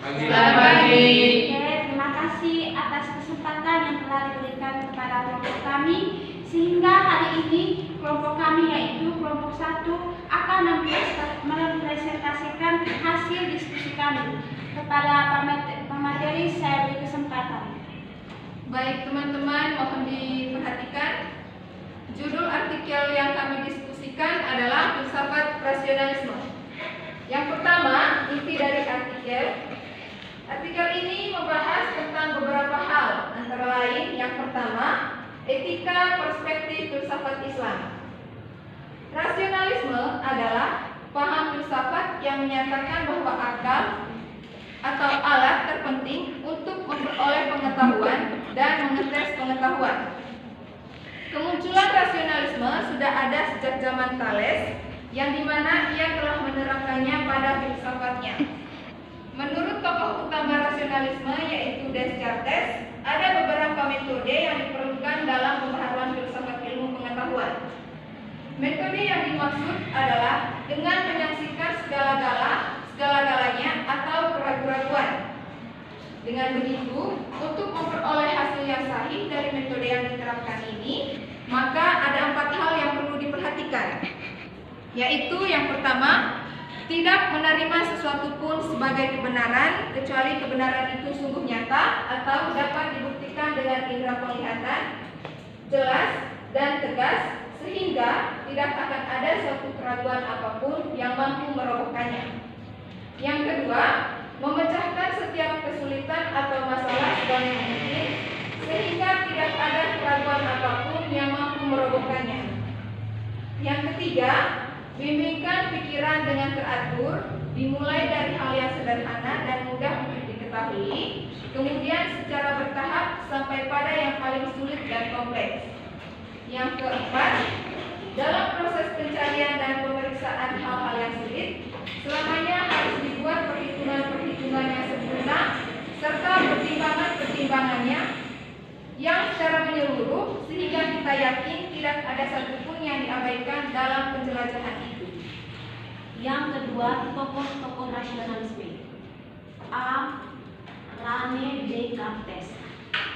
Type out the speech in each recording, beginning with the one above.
Selamat pagi. Oke, terima kasih atas kesempatan yang telah diberikan kepada kelompok kami, sehingga hari ini kelompok kami yaitu kelompok 1 akan mempresentasikan hasil diskusi kami. Kepada pemateri saya beri kesempatan. Baik teman-teman, mohon diperhatikan. Judul artikel yang kami diskusikan adalah filsafat rasionalisme. Yang pertama, inti dari artikel ini membahas tentang beberapa hal, antara lain yang pertama, etika perspektif filsafat Islam. Rasionalisme adalah paham filsafat yang menyatakan bahwa akal atau alat terpenting untuk memperoleh pengetahuan dan mengetes pengetahuan. Kemunculan rasionalisme sudah ada sejak zaman Thales, yang dimana ia telah menerapkannya pada filsafatnya. Menurut tokoh utama rasionalisme yaitu Descartes, ada beberapa metode yang diperlukan dalam pemahaman filsafat ilmu pengetahuan. Metode yang dimaksud adalah dengan menyaksikan segala-galanya atau keraguan-raguan. Dengan begitu, untuk memperoleh hasil yang sahih dari metode yang diterapkan ini, maka ada 4 hal yang perlu diperhatikan, yaitu yang pertama, tidak menerima sesuatu pun sebagai kebenaran kecuali kebenaran itu sungguh nyata atau dapat dibuktikan dengan indera penglihatan, jelas dan tegas, sehingga tidak akan ada suatu keraguan apapun yang mampu merobohkannya. Yang kedua, memecahkan setiap kesulitan atau masalah sebanyak mungkin sehingga tidak ada keraguan apapun yang mampu merobohkannya. Yang ketiga, bimbingkan pikiran dengan teratur, dimulai dari hal yang sederhana dan mudah untuk diketahui, kemudian secara bertahap sampai pada yang paling sulit dan kompleks. Yang keempat, dalam proses pencarian dan pemeriksaan hal-hal yang sulit, selamanya harus dibuat perhitungan-perhitungan yang sempurna serta pertimbangan-pertimbangannya yang secara menyeluruh sehingga kita yakin tidak ada satupun yang diabaikan dalam penjelajahan itu. Yang kedua, tokoh-tokoh rasionalisme. A. Rene Descartes.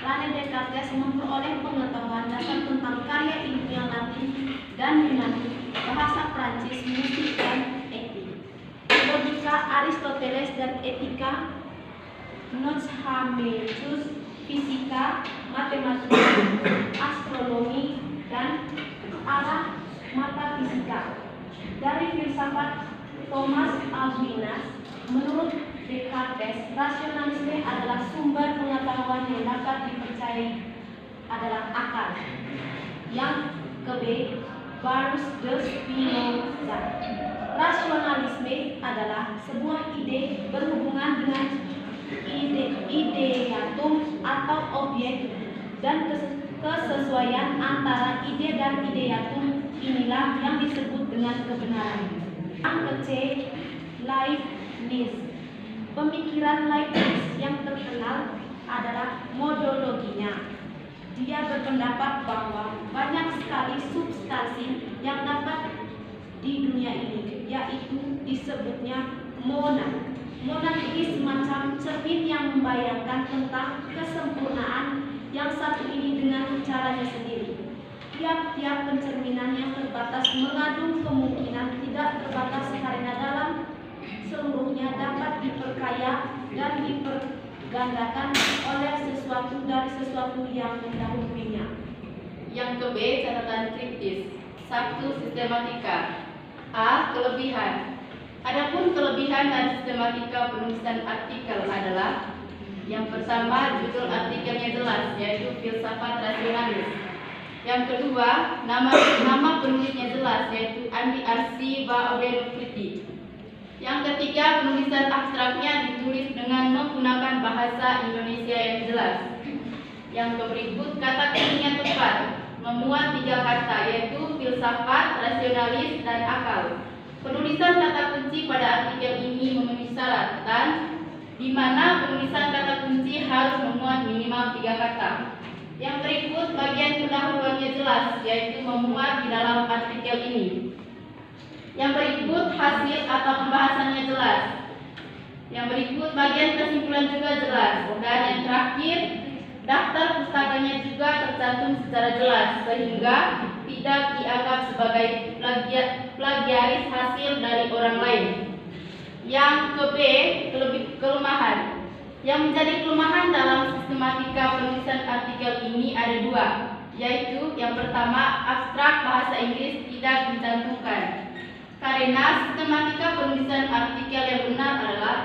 Rene Descartes memperoleh pengetahuan dasar tentang karya ilmiah Latin dan Yunani, bahasa Prancis, musik dan etik. Logika Aristoteles dan etika Notchameus, fisika, matematika, astronomi dan arah metafisika. Dari filsafat Thomas Aquinas, menurut Descartes, rasionalisme adalah sumber pengetahuan yang dapat dipercayai adalah akal. Yang ke-B, Baruch de Spinoza. Rasionalisme adalah sebuah ide berhubungan dengan ideatum atau objek, dan kesesuaian antara ide dan ideatum inilah yang disebut dengan kebenaran. Yang ke-C, Leibniz. Pemikiran Leibniz yang terkenal adalah modologinya. Dia berpendapat bahwa banyak sekali substansi yang dapat di dunia ini, yaitu disebutnya monad. Monad ini semacam cermin yang membayangkan tentang kesempurnaan yang satu ini dengan caranya sendiri. Tiap-tiap pencerminan yang terbatas mengandung kemungkinan tidak terbatas karena dalam seluruhnya dapat diperkaya dan dipergandakan oleh sesuatu dari sesuatu yang mendahulunya. Yang ke-B, catatan kritis. 1. Sistematika. A. Kelebihan. Adapun kelebihan dan sistematika penulisan artikel adalah: yang pertama, judul artikelnya jelas, yaitu filsafat rasionalis. Yang kedua, nama penulisnya jelas, yaitu Andi Arsi Baodenfriti. Yang ketiga, penulisan abstraknya ditulis dengan menggunakan bahasa Indonesia yang jelas. Yang berikut, kata kuncinya tepat, memuat 3 kata, yaitu filsafat, rasionalis, dan akal. Penulisan kata kunci pada artikel ini memenuhi syarat, di mana penulisan kata kunci harus memuat minimal 3 kata. Yang berikut bagian pendahuluannya jelas, yaitu memuat di dalam artikel ini. Yang berikut hasil atau pembahasannya jelas. Yang berikut bagian kesimpulan juga jelas. Dan yang terakhir, daftar pustakanya juga tercantum secara jelas sehingga tidak dianggap sebagai plagiaris hasil dari orang lain. Yang ke-B, kelemahan. Yang menjadi kelemahan dalam sistematika penulisan artikel ini ada dua, yaitu yang pertama, abstrak bahasa Inggris tidak dicantumkan. Karena sistematika penulisan artikel yang benar adalah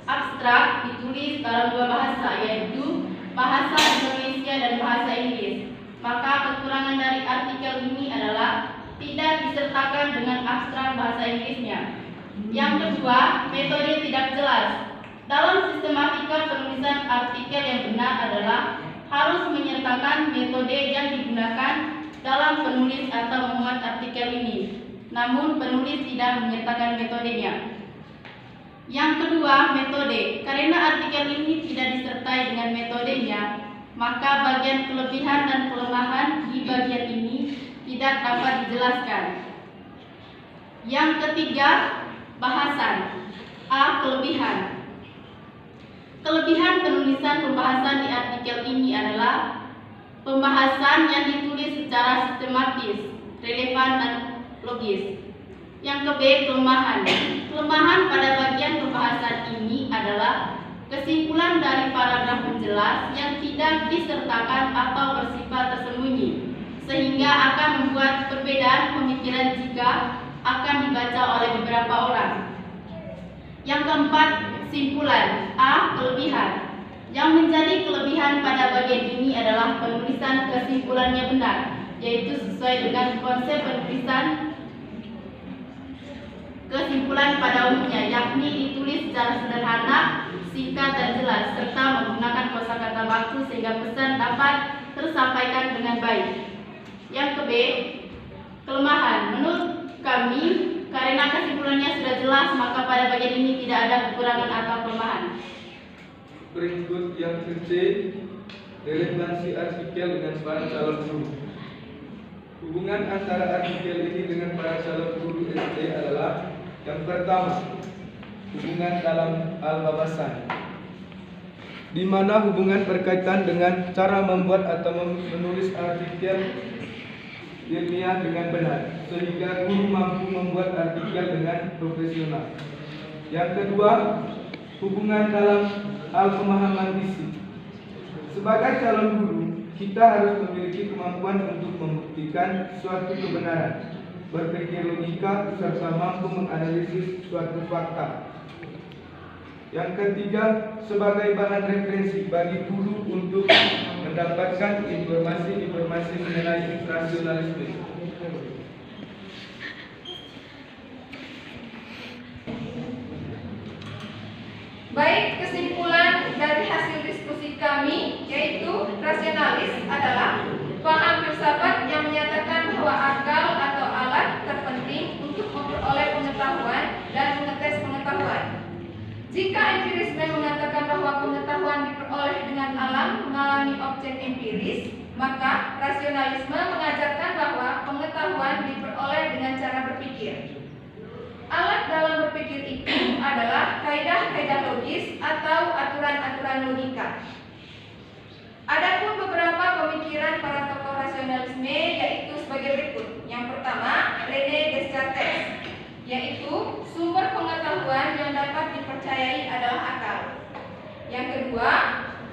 abstrak ditulis dalam dua bahasa, yaitu bahasa Indonesia dan bahasa Inggris. Maka kekurangan dari artikel ini adalah tidak disertakan dengan abstrak bahasa Inggrisnya. Yang kedua, metode tidak jelas. Dalam sistematika penulisan artikel yang benar adalah harus menyertakan metode yang digunakan dalam penulis atau memuat artikel ini. Namun penulis tidak menyertakan metodenya. Yang kedua, metode. Karena artikel ini tidak disertai dengan metodenya, maka bagian kelebihan dan kelemahan di bagian ini tidak dapat dijelaskan. Yang ketiga, bahasan. A. Kelebihan. Kelebihan penulisan pembahasan di artikel ini adalah pembahasan yang ditulis secara sistematis, relevan dan logis. Yang ke-B, kelemahan. Kelemahan pada bagian pembahasan ini adalah kesimpulan dari paragraf penjelas yang tidak disertakan atau bersifat tersembunyi, sehingga akan membuat perbedaan pemikiran jika akan dibaca oleh beberapa orang. Yang keempat, kesimpulan. A. Kelebihan. Yang menjadi kelebihan pada bagian ini adalah penulisan kesimpulannya benar, yaitu sesuai dengan konsep penulisan kesimpulan pada umumnya, yakni ditulis secara sederhana, singkat dan jelas, serta menggunakan kosakata baku sehingga pesan dapat tersampaikan dengan baik. Yang ke-B, kelemahan. Menurut kami, karena kesimpulannya sudah jelas, maka pada bagian ini tidak ada kekurangan atau kelemahan. Berikut yang ke-C, relevansi artikel dengan para calon guru. Hubungan antara artikel ini dengan para calon guru SD adalah yang pertama, hubungan dalam al-babasan, di mana hubungan berkaitan dengan cara membuat atau menulis artikel ilmiah dengan benar, sehingga guru mampu membuat artikel dengan profesional. Yang kedua, hubungan dalam al-pemahaman isi. Sebagai calon guru, kita harus memiliki kemampuan untuk membuktikan suatu kebenaran, berpikir logika, serta mampu menganalisis suatu fakta. Yang ketiga, sebagai bahan referensi bagi guru untuk mendapatkan informasi-informasi mengenai rasionalisme. Baik, kesimpulan dari hasil diskusi kami yaitu rasionalis adalah paham filsafat yang menyatakan bahwa akal atau alat terpenting untuk memperoleh pengetahuan dan mengetes pengetahuan. Jika empirisme mengatakan bahwa pengetahuan diperoleh dengan alam mengalami objek empiris, maka rasionalisme mengajarkan bahwa pengetahuan diperoleh dengan cara berpikir. Alat dalam berpikir itu adalah kaidah-kaidah logis atau aturan-aturan logika. Adapun beberapa pemikiran para tokoh rasionalisme yaitu sebagai berikut. Yang pertama, René Descartes, yaitu sumber pengetahuan yang dapat dipercayai adalah akal. Yang kedua,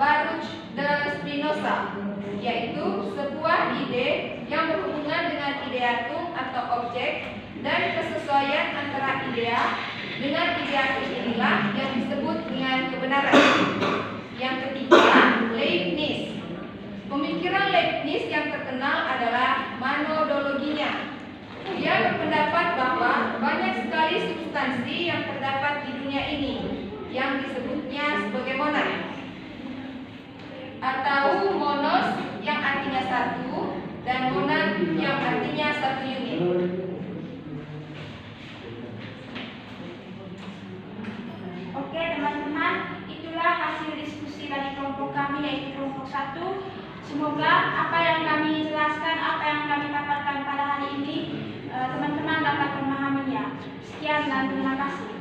Baruch de Spinoza, yaitu sebuah ide yang berhubungan dengan ideatum atau objek dan kesesuaian antara idea dengan ideatum inilah yang disebut dengan kebenaran. Yang ketiga, Leibniz. Pemikiran Leibniz yang terkenal adalah monodologinya. Dia berpendapat bahwa banyak sekali substansi yang terdapat di dunia ini yang disebutnya sebagai monad, atau monos yang artinya satu dan monad yang artinya satu unit. Oke teman-teman, itulah hasil diskusi dari kelompok kami yaitu kelompok 1. Semoga apa yang kami jelaskan, apa yang kami paparkan pada hari ini teman-teman dapat memahaminya. Sekian dan terima kasih.